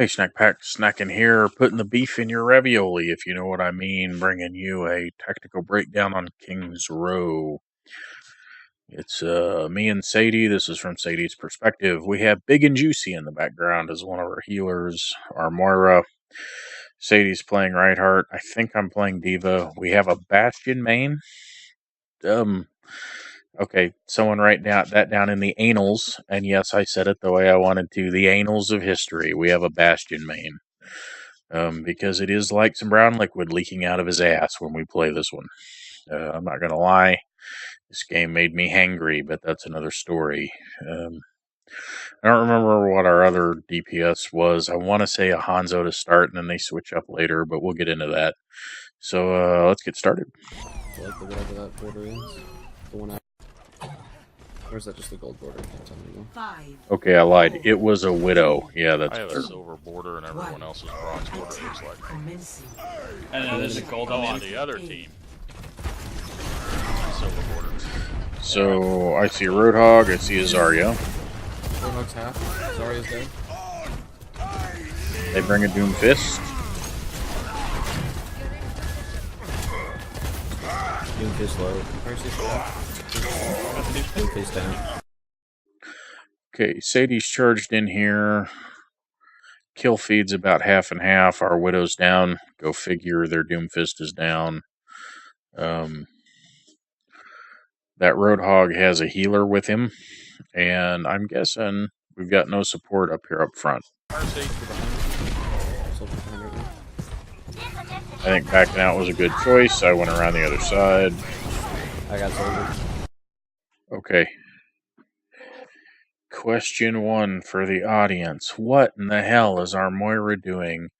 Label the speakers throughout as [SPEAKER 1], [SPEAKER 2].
[SPEAKER 1] Hey, Snack Pack, snacking here, putting the beef in your ravioli, if you know what I mean, bringing you a tactical breakdown on King's Row. It's me and Sadie. This is from Sadie's perspective. We have Big and Juicy in the background as one of our healers, our Moira. Sadie's playing Reinhardt. I think I'm playing Diva. We have a Bastion main. Okay, someone write that down in the annals, and yes, I said it the way I wanted to. The annals of history. We have a Bastion main. Because it is like some brown liquid leaking out of his ass when we play this one. I'm not going to lie, this game made me hangry, but that's another story. I don't remember what our other DPS was. I want to say a Hanzo to start, and then they switch up later, but we'll get into that. So let's get started.
[SPEAKER 2] Like whatever that border is, the one out. Or is that just the gold border?
[SPEAKER 1] Okay, I lied. It was a widow. Yeah, that's
[SPEAKER 3] I have a silver border and everyone else's bronze border, it looks like.
[SPEAKER 4] And then there's a gold
[SPEAKER 3] on the other team. Silver border.
[SPEAKER 1] So, I see a Roadhog, I see a Zarya.
[SPEAKER 2] Roadhog's half, Zarya's dead.
[SPEAKER 1] They bring a Doom Fist.
[SPEAKER 2] Doom Fist low. Mercy's low. Doom Fist down.
[SPEAKER 1] Okay, Sadie's charged in here. Kill feed's about half and half. Our Widow's down. Go figure, their Doomfist is down. That Roadhog has a healer with him. And I'm guessing we've got no support up here up front. I think backing out was a good choice. I went around the other side.
[SPEAKER 2] I got soldier.
[SPEAKER 1] Okay. Question 1 for the audience. What in the hell is our Moira doing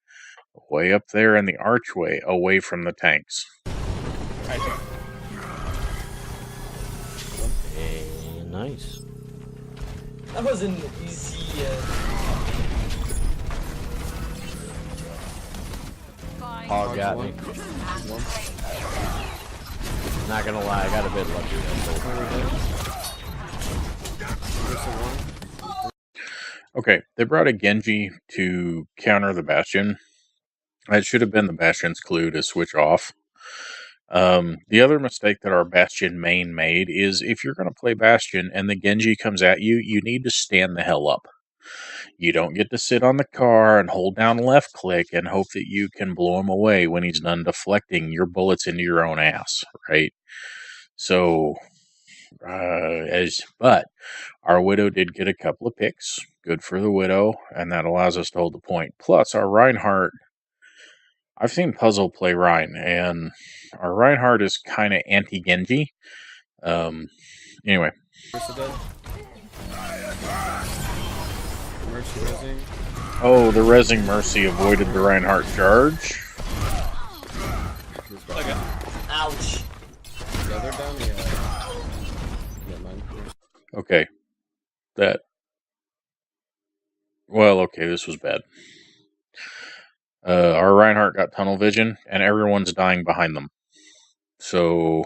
[SPEAKER 1] way up there in the archway away from the tanks?
[SPEAKER 2] Hey, nice.
[SPEAKER 5] That was an easy...
[SPEAKER 2] Hog got me. Not gonna lie, I got a bit lucky that
[SPEAKER 1] Okay, they brought a Genji to counter the Bastion. That should have been the Bastion's clue to switch off. The other mistake that our Bastion main made is if you're going to play Bastion and the Genji comes at you, you need to stand the hell up. You don't get to sit on the car and hold down left click and hope that you can blow him away when he's done deflecting your bullets into your own ass, right? So, but our Widow did get a couple of picks. Good for the Widow, and that allows us to hold the point. Plus, our Reinhardt, I've seen Puzzle play Rein, and our Reinhardt is kind of anti-Genji. Anyway.
[SPEAKER 2] Mercy rezzing.
[SPEAKER 1] Oh, the rezzing Mercy avoided the Reinhardt charge.
[SPEAKER 4] Okay.
[SPEAKER 5] Ouch.
[SPEAKER 2] The other down? Yeah, mine.
[SPEAKER 1] Okay. Well, okay, this was bad. Our Reinhardt got tunnel vision, and everyone's dying behind them. So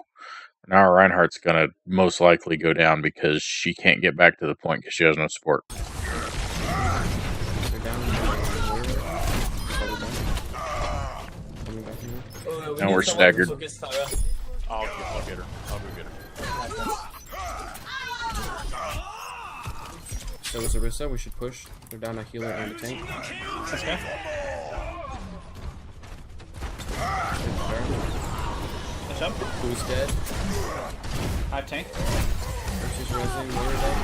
[SPEAKER 1] now our Reinhardt's gonna most likely go down because she can't get back to the point because she has no support. And we're staggered.
[SPEAKER 3] I'll get her. I'll go get her.
[SPEAKER 2] So is Orisa, we should push. They're down a healer and a tank.
[SPEAKER 4] Okay. Push up.
[SPEAKER 2] Who's dead?
[SPEAKER 4] I have tank.
[SPEAKER 2] Mercy's rezzing, Moira dead.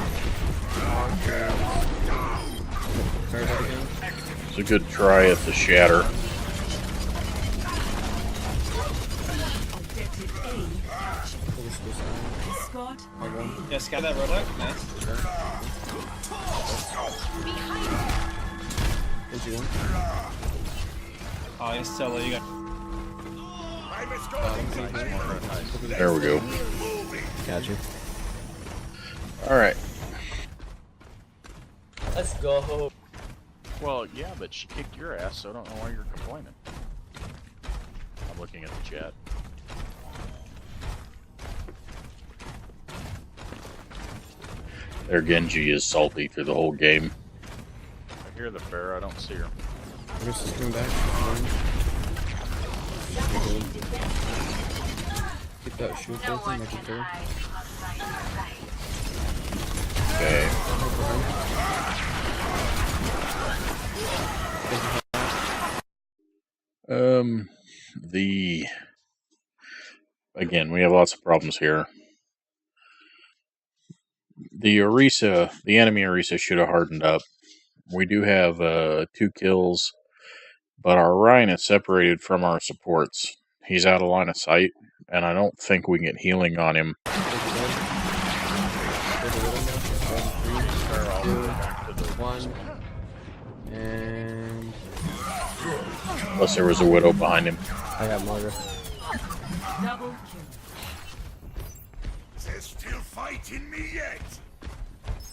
[SPEAKER 2] Fire dead again.
[SPEAKER 1] It's a good try at the shatter.
[SPEAKER 4] Yeah, scout that roadhog. Nice. Oh, he's still you got.
[SPEAKER 1] There we go.
[SPEAKER 2] Gotcha.
[SPEAKER 1] Alright.
[SPEAKER 5] Let's go.
[SPEAKER 3] Well, yeah, but she kicked your ass, so I don't know why you're complaining. I'm looking at the chat.
[SPEAKER 1] Their Genji is salty through the whole game.
[SPEAKER 3] I hear the bear, I don't see her.
[SPEAKER 2] Chris is coming back. Keep that shield open, like a fair.
[SPEAKER 1] Okay. Again, we have lots of problems here. The Orisa, the enemy Orisa should have hardened up. We do have 2 kills, but our Ryan is separated from our supports. He's out of line of sight, and I don't think we can get healing on him.
[SPEAKER 2] And
[SPEAKER 1] Unless there was a Widow behind him.
[SPEAKER 2] I got Margaret.
[SPEAKER 6] Double kill.
[SPEAKER 7] There's still fight in me yet.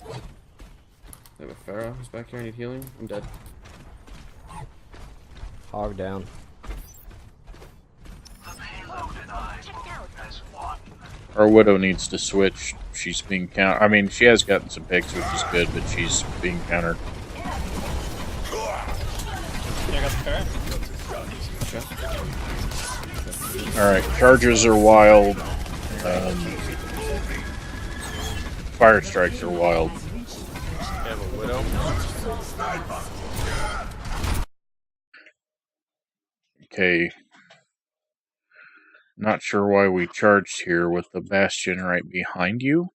[SPEAKER 2] I have a Pharaoh who's back here. I need healing. I'm dead.
[SPEAKER 8] Hog down.
[SPEAKER 1] Our Widow needs to switch. She's being countered. I mean, she has gotten some picks, which is good, but she's being countered.
[SPEAKER 4] Yeah, I got the fair.
[SPEAKER 1] Alright, charges are wild. Fire strikes are wild.
[SPEAKER 3] Have a Widow.
[SPEAKER 1] Okay. Not sure why we charged here with the Bastion right behind you.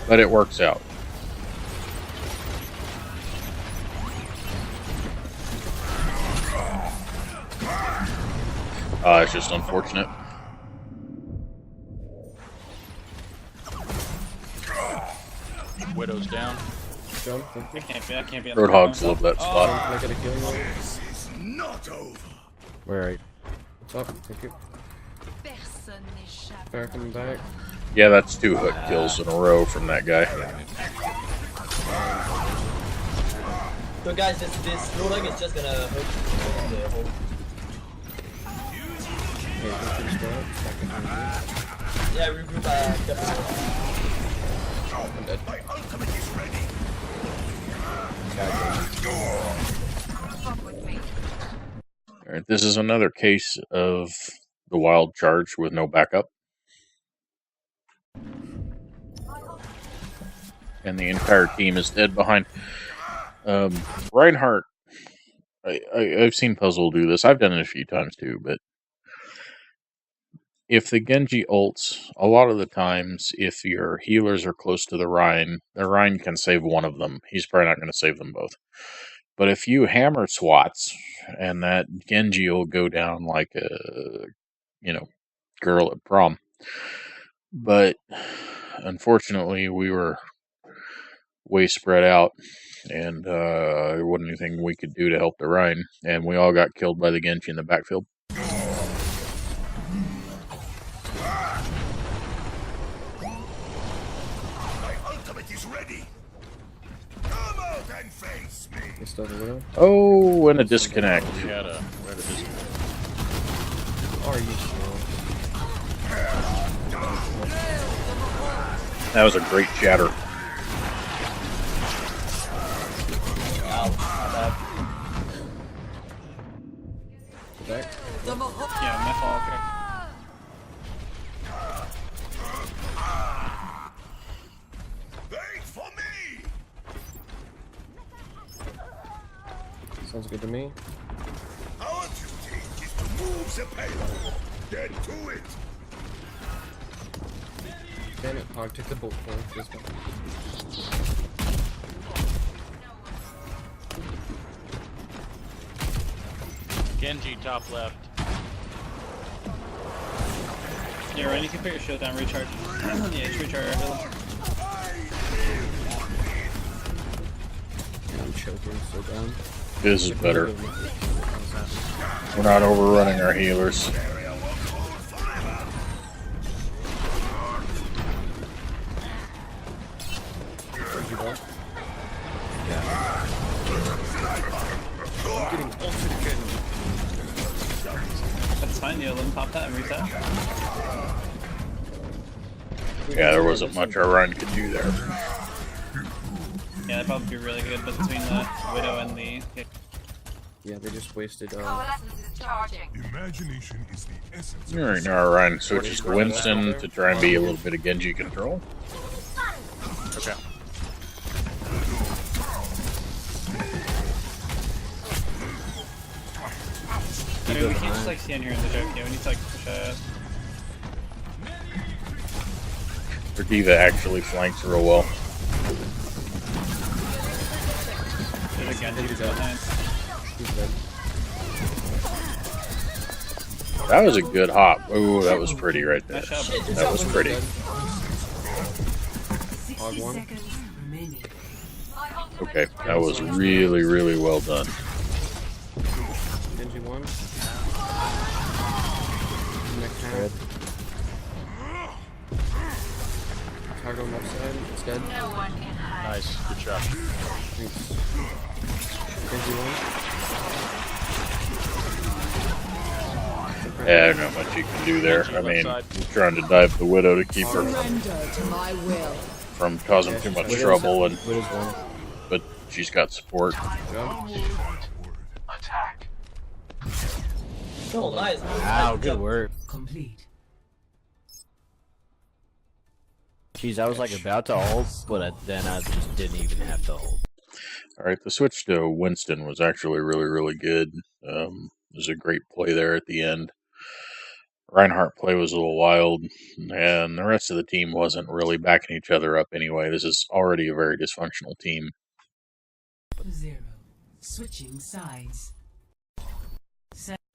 [SPEAKER 1] But it works out. It's just unfortunate.
[SPEAKER 3] Widow's down.
[SPEAKER 2] Jump.
[SPEAKER 4] I can't be on
[SPEAKER 1] Roadhogs
[SPEAKER 4] the
[SPEAKER 1] love that spot.
[SPEAKER 2] Can I get a kill?
[SPEAKER 7] This is not over.
[SPEAKER 8] Where are you?
[SPEAKER 2] What's up? Thank you.
[SPEAKER 6] Personne n'échappe.
[SPEAKER 2] Pharaoh coming back.
[SPEAKER 1] Yeah, that's 2 hook kills in a row from that guy.
[SPEAKER 5] So guys, this Roadhog is just gonna hurt the whole.
[SPEAKER 2] Hey, can you finish that? Back behind me.
[SPEAKER 5] Yeah, regroup.
[SPEAKER 2] I'm dead.
[SPEAKER 7] My ultimate is ready.
[SPEAKER 1] Alright, this is another case of the wild charge with no backup. And the entire team is dead behind. Reinhardt, I've seen Puzzle do this. I've done it a few times too, but if the Genji ults, a lot of the times, if your healers are close to the Rhine can save one of them. He's probably not going to save them both. But if you hammer swats, and that Genji will go down like a, girl at prom. But unfortunately, we were way spread out, and there wasn't anything we could do to help the Rhine, and we all got killed by the Genji in the backfield.
[SPEAKER 7] My ultimate is ready. Come out and face me.
[SPEAKER 2] You still have a Widow?
[SPEAKER 1] Oh, and a disconnect.
[SPEAKER 3] We had a disconnect.
[SPEAKER 2] Are you sure?
[SPEAKER 1] That was a great shatter.
[SPEAKER 5] Ow, my bad.
[SPEAKER 2] Back?
[SPEAKER 4] Yeah, my fault. Okay.
[SPEAKER 7] Wait for me.
[SPEAKER 2] Sounds good to me.
[SPEAKER 7] Our duty is to move the payload. Get to it.
[SPEAKER 2] Damn it, Hog, take the bolt point. This one.
[SPEAKER 3] Genji top left.
[SPEAKER 4] Yeah, Ryan, you can put your shield down, recharge. Yeah, just recharge our heal.
[SPEAKER 2] Yeah, I'm choking so down.
[SPEAKER 1] This is better. We're not overrunning our healers.
[SPEAKER 4] That's fine, yeah, let him pop that and reset.
[SPEAKER 1] Yeah, there wasn't much our run could do there.
[SPEAKER 4] Yeah, that'd probably be really good, but between the Widow and the...
[SPEAKER 2] Yeah, they just wasted.
[SPEAKER 7] Imagination is the essence of
[SPEAKER 1] Alright, now our run switches to Winston to try and be a little bit of Genji control.
[SPEAKER 3] Okay.
[SPEAKER 4] I mean, we can't just like stand here in the joke. Yeah, we need to like push
[SPEAKER 1] Their D.Va actually flanks real well.
[SPEAKER 4] There's a Genji behind.
[SPEAKER 2] He's dead.
[SPEAKER 1] That was a good hop. Ooh, that was pretty right there.
[SPEAKER 4] Nice job.
[SPEAKER 1] That was pretty.
[SPEAKER 2] Hog
[SPEAKER 6] 60
[SPEAKER 2] one.
[SPEAKER 6] seconds remaining.
[SPEAKER 1] Okay, that was really, really well done.
[SPEAKER 2] Genji 1. Next half.
[SPEAKER 8] Good.
[SPEAKER 2] Hog on left side. It's dead.
[SPEAKER 3] Nice. Good shot.
[SPEAKER 2] Thanks. Genji 1.
[SPEAKER 1] Yeah, not much you can do there. I mean, he's trying to dive the Widow to keep her from causing too much trouble, and
[SPEAKER 8] Widow's one.
[SPEAKER 1] but she's got support.
[SPEAKER 2] Jump.
[SPEAKER 5] Oh, nice.
[SPEAKER 8] Wow, good work.
[SPEAKER 6] Complete.
[SPEAKER 8] Jeez, I was like about to ult, but then I just didn't even have to ult.
[SPEAKER 1] Alright, the switch to Winston was actually really, really good. It was a great play there at the end. Reinhardt play was a little wild, and the rest of the team wasn't really backing each other up anyway. This is already a very dysfunctional team.
[SPEAKER 6] 0. Switching sides.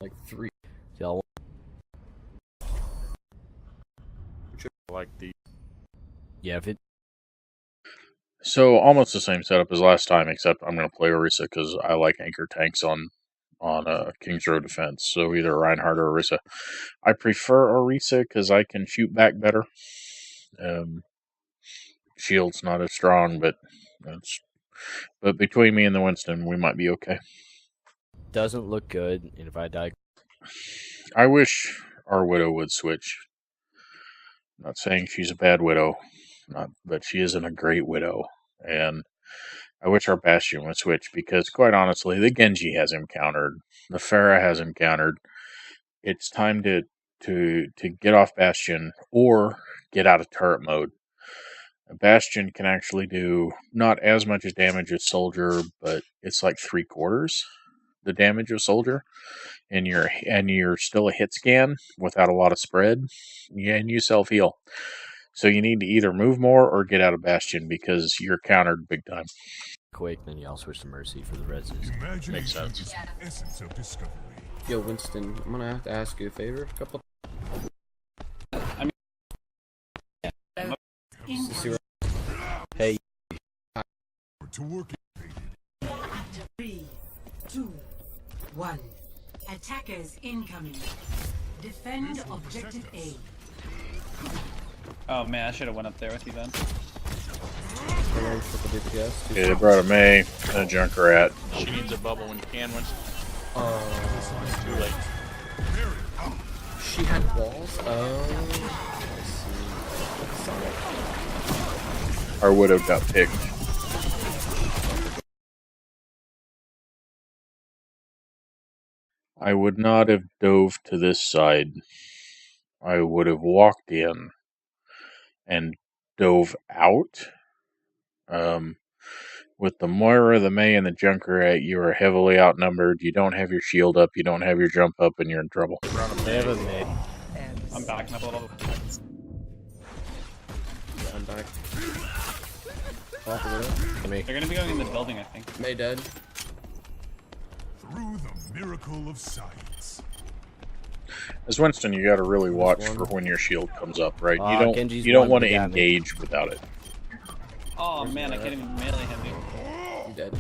[SPEAKER 2] Like 3.
[SPEAKER 8] Y'all,
[SPEAKER 3] Like the
[SPEAKER 8] yeah, if it
[SPEAKER 1] So almost the same setup as last time, except I'm going to play Orisa because I like anchor tanks on King's Row defense. So either Reinhardt or Orisa. I prefer Orisa because I can shoot back better. Shield's not as strong, but between me and the Winston, we might be okay.
[SPEAKER 8] doesn't look good, and if I die,
[SPEAKER 1] I wish our Widow would switch. I'm not saying she's a bad Widow, but she isn't a great Widow. And I wish our Bastion would switch because, quite honestly, the Genji has him countered. The Pharah has him countered. It's time to get off Bastion or get out of turret mode. A Bastion can actually do not as much as damage as Soldier, but it's like 3/4 the damage of Soldier. And you're still a hit scan without a lot of spread. Yeah, and you self-heal. So you need to either move more or get out of Bastion because you're countered big time.
[SPEAKER 8] quick, then y'all switch to Mercy for the reses.
[SPEAKER 3] makes sense.
[SPEAKER 7] is the essence of discovery.
[SPEAKER 2] Yo, Winston, I'm gonna have to ask you a favor. A couple.
[SPEAKER 8] Hey,
[SPEAKER 7] To work
[SPEAKER 6] 3, 2, 1. Attackers incoming. Defend objective A.
[SPEAKER 4] Oh man, I should have went up there with you then.
[SPEAKER 2] Triple DPS.
[SPEAKER 1] Okay, they brought a May and a Junkrat.
[SPEAKER 3] She needs a bubble when you can. When too late.
[SPEAKER 2] She had walls. Oh.
[SPEAKER 1] Our Widow got picked. I would not have dove to this side. I would have walked in and dove out. With the Moira, the May, and the Junkrat, you are heavily outnumbered. You don't have your shield up, you don't have your jump up, and you're in trouble.
[SPEAKER 8] they have a mid.
[SPEAKER 4] I'm backing up a little.
[SPEAKER 2] Yeah, I'm back. Pauper with it.
[SPEAKER 4] They're gonna be going in the building, I think.
[SPEAKER 2] May dead.
[SPEAKER 7] through the miracle of science.
[SPEAKER 1] As Winston, you got to really watch for when your shield comes up, right?
[SPEAKER 8] Genji's
[SPEAKER 1] You don't
[SPEAKER 8] one,
[SPEAKER 1] want to
[SPEAKER 8] he got me.
[SPEAKER 1] engage without it.
[SPEAKER 4] Oh man, I can't even melee him, dude.
[SPEAKER 2] You dead.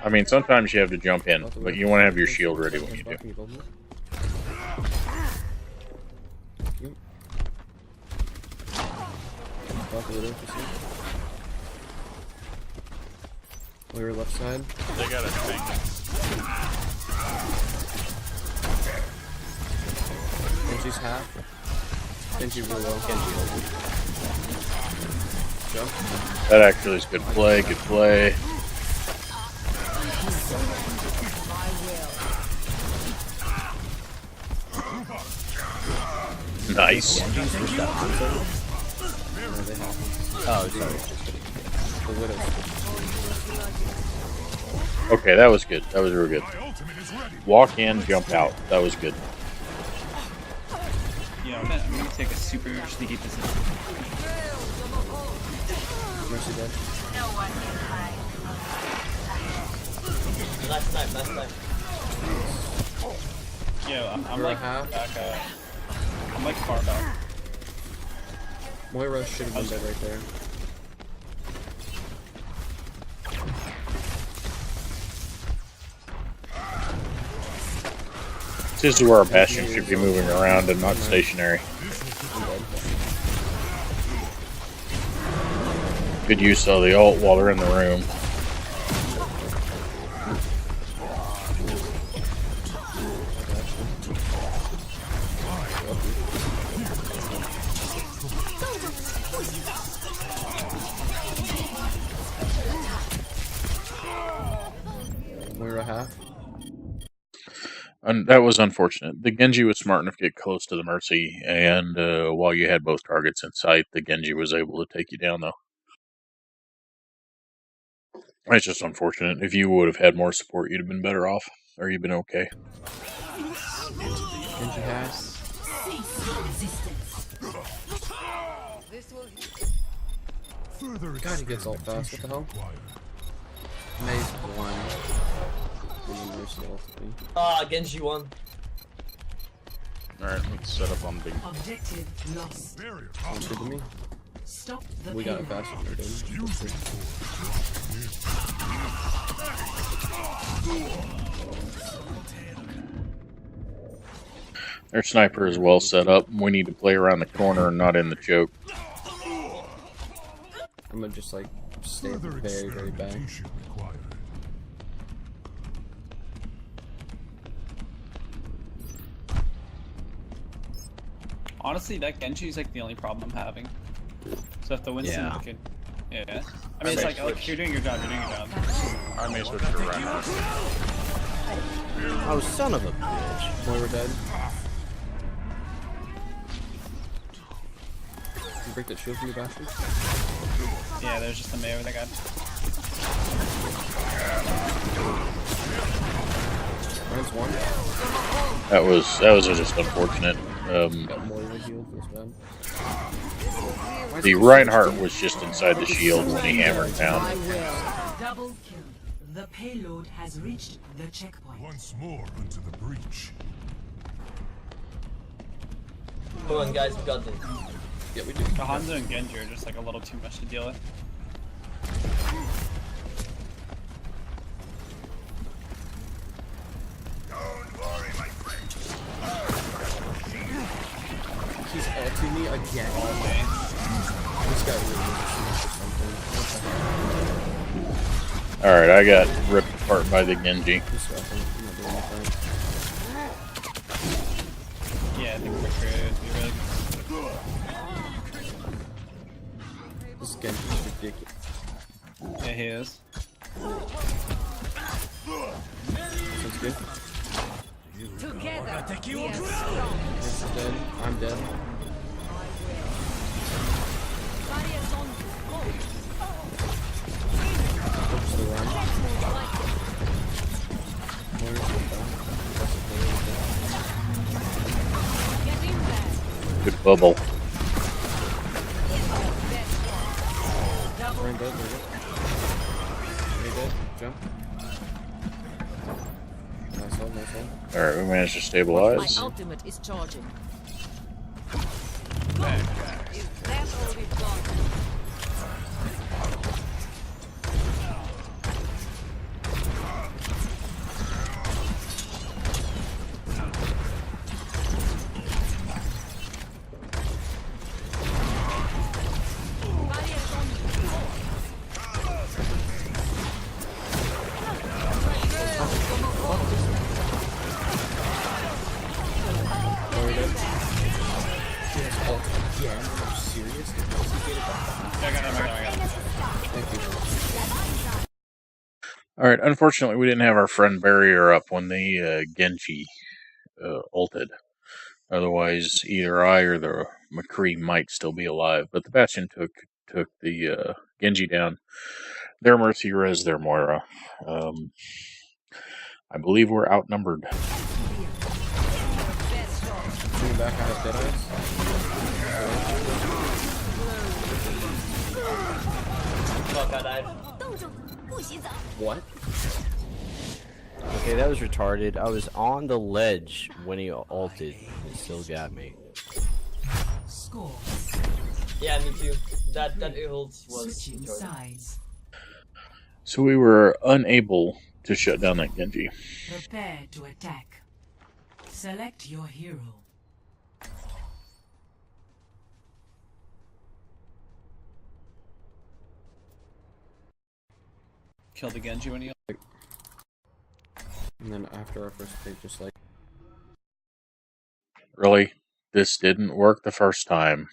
[SPEAKER 1] I mean, sometimes you have to jump in, but you want to have your shield ready when you do.
[SPEAKER 2] Can you build it? Yep. Pauper with it, you see? Clear left side.
[SPEAKER 3] They got a tank.
[SPEAKER 2] Genji's half. Genji really well. Genji ult. Jump.
[SPEAKER 1] That actually is good play. Good play. Nice.
[SPEAKER 8] Oh, sorry.
[SPEAKER 2] The Widow's.
[SPEAKER 1] Okay, that was good. That was real good. Walk in, jump out. That was good.
[SPEAKER 4] Yeah, I'm gonna take a super sneaky position.
[SPEAKER 2] Mercy dead.
[SPEAKER 5] Nice time, nice time.
[SPEAKER 4] Yo, I'm
[SPEAKER 2] You're
[SPEAKER 4] like
[SPEAKER 2] half.
[SPEAKER 4] back. I'm like far back.
[SPEAKER 2] Moira should have been dead right there.
[SPEAKER 1] This is where our Bastion should be moving around and not stationary.
[SPEAKER 2] I'm dead.
[SPEAKER 1] Good use of the ult while they're in the room.
[SPEAKER 2] Moira half.
[SPEAKER 1] And that was unfortunate. The Genji was smart enough to get close to the Mercy, and while you had both targets in sight, the Genji was able to take you down, though. It's just unfortunate. If you would have had more support, you'd have been better off, or you'd been okay.
[SPEAKER 2] Genji has. God, he gets ult fast. What the hell? Nice one. And then Mercy ulted me.
[SPEAKER 5] Genji won.
[SPEAKER 3] Alright, let's set up on big.
[SPEAKER 6] Objective lost.
[SPEAKER 2] Ulted to me.
[SPEAKER 6] Stop the
[SPEAKER 2] We got it
[SPEAKER 6] payload.
[SPEAKER 2] fast when we're
[SPEAKER 1] Their sniper is well set up. We need to play around the corner and not in the choke.
[SPEAKER 2] I'm gonna just like stay very, very back.
[SPEAKER 4] Honestly, that Genji's like the only problem I'm having. So if the Winston
[SPEAKER 8] Yeah.
[SPEAKER 4] could, yeah. I mean, it's like, oh, you're doing your job. You're doing your job.
[SPEAKER 3] I may switch to Reinhardt.
[SPEAKER 8] Oh, son of a bitch.
[SPEAKER 2] Moira dead. Can you break that shield from your Bastion?
[SPEAKER 4] Yeah, there's just a Mayo that got.
[SPEAKER 2] Mine's one.
[SPEAKER 1] That was just unfortunate.
[SPEAKER 2] Got Moira healed. Feels bad.
[SPEAKER 1] The Reinhardt was just inside the shield when he hammered down.
[SPEAKER 6] Double kill. The payload has reached the checkpoint.
[SPEAKER 7] Once more into the breach.
[SPEAKER 5] Come on, guys, we got this.
[SPEAKER 2] Yeah, we do.
[SPEAKER 4] The Hanzo and Genji are just like a little too much to deal with.
[SPEAKER 7] Don't worry, my friend.
[SPEAKER 2] He's ulting me again.
[SPEAKER 4] Okay.
[SPEAKER 2] This guy really needs to smash or something. What the heck?
[SPEAKER 1] Alright, I got ripped apart by the Genji.
[SPEAKER 2] This weapon. I'm not doing anything.
[SPEAKER 4] Yeah, I think we're good. We're really
[SPEAKER 2] This Genji's ridiculous.
[SPEAKER 4] Yeah, he is.
[SPEAKER 2] Sounds good.
[SPEAKER 6] Together,
[SPEAKER 2] This is dead. I'm dead. Oops, the run. Moira's still down. That's okay, we're dead.
[SPEAKER 1] Good bubble.
[SPEAKER 2] Ryan dead, there we go. Ray dead, jump. Nice hold, nice hold.
[SPEAKER 1] Alright, we managed to
[SPEAKER 9] My
[SPEAKER 1] stabilize.
[SPEAKER 9] ultimate is charging.
[SPEAKER 2] Moira dead.
[SPEAKER 1] Alright, unfortunately we didn't have our friend barrier up when the Genji ulted. Otherwise, either I or the McCree might still be alive. But the Bastion took the Genji down. Their Mercy res their Moira. I believe we're outnumbered.
[SPEAKER 2] Shooting back out of Deadites.
[SPEAKER 5] Fuck, I died.
[SPEAKER 2] What?
[SPEAKER 8] Okay, that was retarded. I was on the ledge when he ulted. It still got me.
[SPEAKER 6] Score.
[SPEAKER 5] Yeah, me too. That ult was
[SPEAKER 6] Switching
[SPEAKER 5] retarded.
[SPEAKER 6] sides.
[SPEAKER 1] So we were unable to shut down that Genji.
[SPEAKER 6] Prepare to attack. Select your hero.
[SPEAKER 4] Killed the Genji when he.
[SPEAKER 2] And then after our first pick, just like
[SPEAKER 1] Really, this didn't work the first time.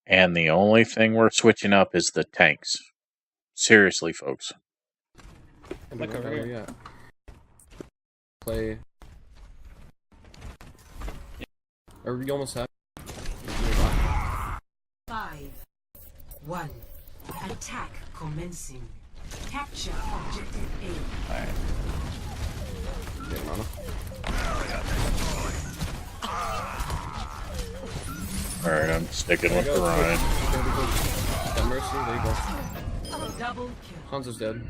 [SPEAKER 1] And the only thing we're switching up is the tanks. Seriously, folks.
[SPEAKER 4] Look over here.
[SPEAKER 2] Yeah. Play. Or you almost have.
[SPEAKER 6] 5, 1. Attack commencing. Capture objective A.
[SPEAKER 4] Alright.
[SPEAKER 2] Get mana.
[SPEAKER 1] Alright, I'm sticking with the Rhine.
[SPEAKER 2] That Mercy, there you go.
[SPEAKER 6] Double kill.
[SPEAKER 2] Hanzo's dead.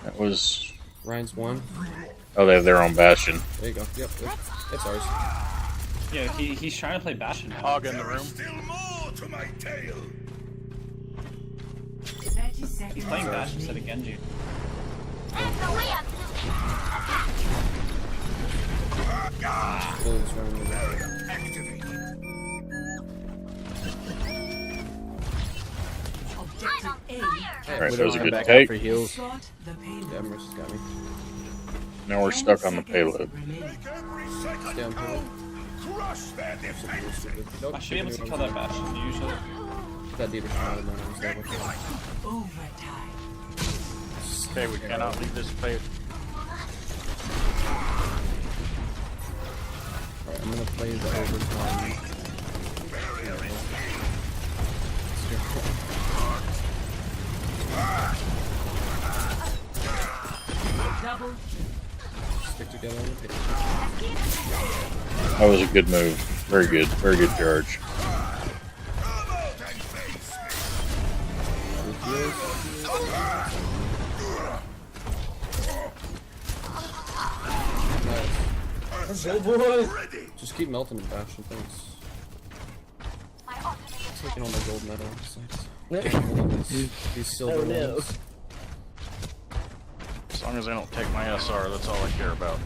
[SPEAKER 1] That was...
[SPEAKER 2] Ryan's one.
[SPEAKER 1] Oh, they have their own Bastion.
[SPEAKER 2] There you go. Yep, it's ours.
[SPEAKER 4] Yeah, he's trying to play Bastion now.
[SPEAKER 3] Hog in the room.
[SPEAKER 7] Still more to my tale.
[SPEAKER 6] 30 seconds.
[SPEAKER 4] He's playing Bastion instead of Genji.
[SPEAKER 2] Lily's running the back.
[SPEAKER 6] Objective A.
[SPEAKER 1] Alright, that was a
[SPEAKER 2] Come
[SPEAKER 1] good
[SPEAKER 2] back
[SPEAKER 1] take.
[SPEAKER 2] out for heals.
[SPEAKER 6] Sought the payload.
[SPEAKER 2] Yeah, Mercy's got me.
[SPEAKER 1] Now we're stuck on the payload.
[SPEAKER 6] Remaining.
[SPEAKER 7] Make every second
[SPEAKER 2] Down
[SPEAKER 7] count. Crush their defenses.
[SPEAKER 2] Nope,
[SPEAKER 4] I should be able to kill that Bastion usually.
[SPEAKER 2] That Dieter shot and then I was able to.
[SPEAKER 6] Overtime.
[SPEAKER 3] Okay, we cannot leave this phase.
[SPEAKER 2] Alright, I'm gonna play the overtime.
[SPEAKER 6] Double
[SPEAKER 2] Stick together on the page.
[SPEAKER 1] That was a good move. Very good. Very good charge.
[SPEAKER 2] With heals. Nice.
[SPEAKER 5] Go, boy!
[SPEAKER 2] Just keep melting the Bastion, thanks. Taking all my gold medal. These silver ones.
[SPEAKER 3] As long as I don't take my SR, that's all I care about.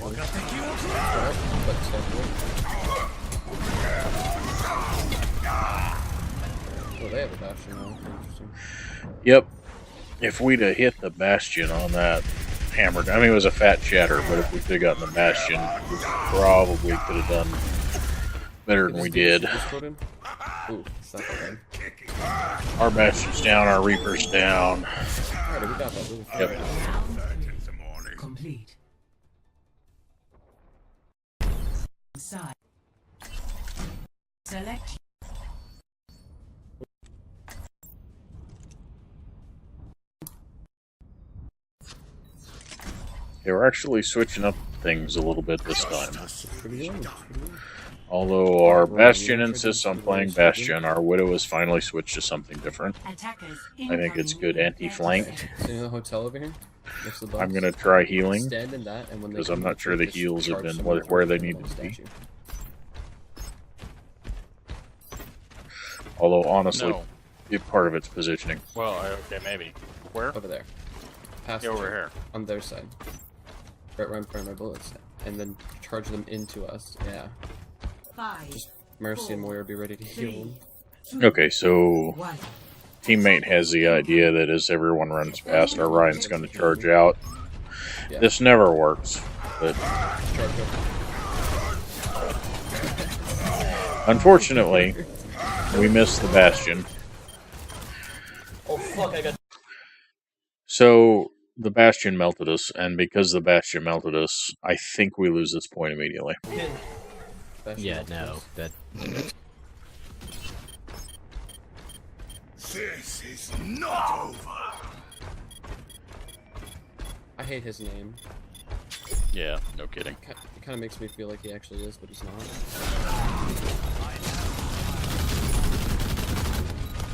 [SPEAKER 2] Alright, but step away. Oh, they have a Bastion now. Interesting.
[SPEAKER 1] Yep. If we'd have hit the Bastion on that hammered... I mean, it was a fat shatter, but if we could have gotten the Bastion, we probably could have done better than we did.
[SPEAKER 2] Discord in? Ooh, it's not that bad.
[SPEAKER 1] Our Bastion's down, our Reaper's down.
[SPEAKER 2] Alright, we got that. Really
[SPEAKER 1] Yep.
[SPEAKER 6] complete. Side. Select.
[SPEAKER 1] They were actually switching up things a little bit this time.
[SPEAKER 2] Pretty good.
[SPEAKER 1] Although our Bastion insists on playing Bastion, our Widow has finally switched to something different.
[SPEAKER 6] Attackers.
[SPEAKER 1] I think it's good anti-flank.
[SPEAKER 2] So you know the hotel over here? Next to the box?
[SPEAKER 1] I'm going to try healing.
[SPEAKER 2] Stand in that, and when they
[SPEAKER 1] 'cause I'm
[SPEAKER 2] come
[SPEAKER 1] not
[SPEAKER 2] up,
[SPEAKER 1] sure the
[SPEAKER 2] just
[SPEAKER 1] heals have
[SPEAKER 2] charge
[SPEAKER 1] been
[SPEAKER 2] someone
[SPEAKER 1] where they
[SPEAKER 2] over
[SPEAKER 1] need
[SPEAKER 2] the
[SPEAKER 1] to be.
[SPEAKER 2] statue.
[SPEAKER 1] Although, honestly,
[SPEAKER 3] No.
[SPEAKER 1] part of it's positioning.
[SPEAKER 3] Well, okay, maybe. Where?
[SPEAKER 2] Over there. Past
[SPEAKER 3] Yeah, over
[SPEAKER 2] the-
[SPEAKER 3] here.
[SPEAKER 2] On their side. Right in front of my bullets. And then charge them into us. Yeah.
[SPEAKER 6] 5,
[SPEAKER 2] Just Mercy and Moira be ready to heal them.
[SPEAKER 1] Okay, so
[SPEAKER 6] 1.
[SPEAKER 1] teammate has the idea that as everyone runs past, our Ryan's going to charge out.
[SPEAKER 2] Yeah.
[SPEAKER 1] This never works, but
[SPEAKER 2] Charge up.
[SPEAKER 1] unfortunately, we missed the Bastion.
[SPEAKER 5] Oh fuck, I got.
[SPEAKER 1] So, the Bastion melted us, and because the Bastion melted us, I think we lose this point immediately.
[SPEAKER 8] Yeah, no. That
[SPEAKER 7] This is not over.
[SPEAKER 2] I hate his name.
[SPEAKER 3] Yeah, no kidding.
[SPEAKER 2] It kind of makes me feel like he actually is, but he's not.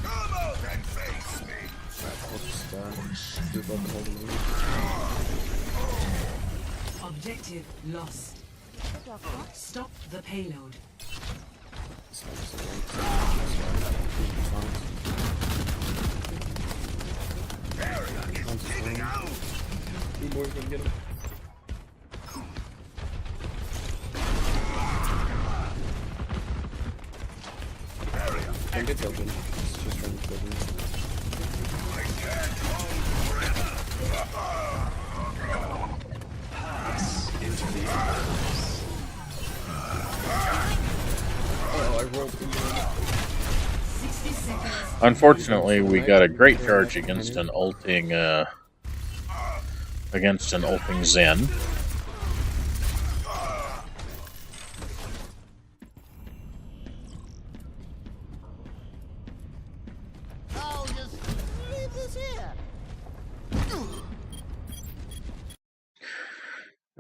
[SPEAKER 7] Come out and face me.
[SPEAKER 2] Alright, I'll just do both and hold him in.
[SPEAKER 6] Objective lost. Stop the payload.
[SPEAKER 2] This guy's just
[SPEAKER 7] Giving out.
[SPEAKER 2] boys gonna get him. Don't get open. It's just trying to kill him.
[SPEAKER 7] I can't hold forever.
[SPEAKER 2] Oh, I rolled into him.
[SPEAKER 6] 60 seconds.
[SPEAKER 1] Unfortunately, we got a great charge against an ulting Zen.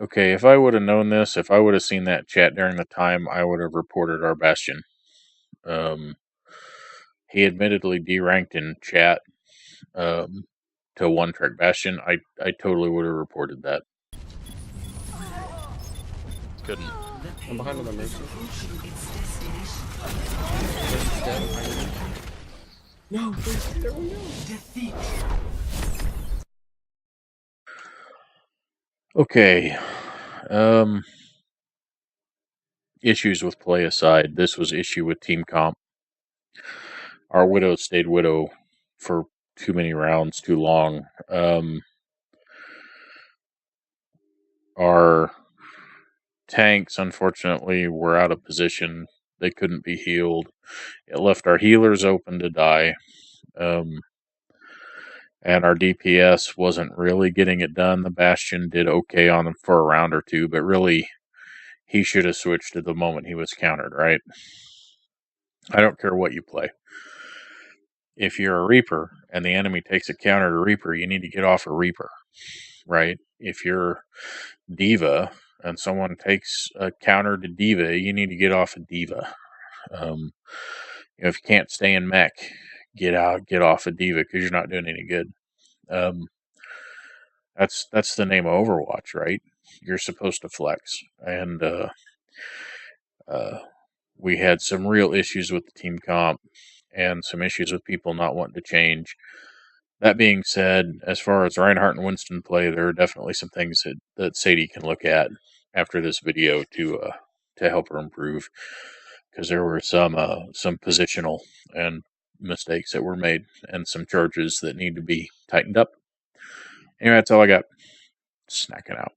[SPEAKER 1] Okay, if I would have known this, if I would have seen that chat during the time, I would have reported our Bastion. He admittedly deranked in chat to one-track Bastion. I totally would have reported that.
[SPEAKER 3] Couldn't.
[SPEAKER 2] I'm behind on the mercy.
[SPEAKER 6] Its destination.
[SPEAKER 2] Mercy's dead. No, there we go.
[SPEAKER 6] Defeat.
[SPEAKER 1] Okay. Issues with play aside, this was issue with team comp. Our Widow stayed Widow for too many rounds, too long. Our tanks, unfortunately, were out of position. They couldn't be healed. It left our healers open to die. And our DPS wasn't really getting it done. The Bastion did okay on them for a round or two, but really, he should have switched at the moment he was countered, right? I don't care what you play. If you're a Reaper and the enemy takes a counter to Reaper, you need to get off a Reaper, right? If you're Diva and someone takes a counter to Diva, you need to get off a Diva. If you can't stay in mech, get off a Diva because you're not doing any good. That's the name of Overwatch, right? You're supposed to flex, and we had some real issues with the team comp and some issues with people not wanting to change. That being said, as far as Reinhardt and Winston play, there are definitely some things that Sadie can look at after this video to help her improve, because there were some positional and mistakes that were made and some charges that need to be tightened up. Anyway, that's all I got. Snacking out.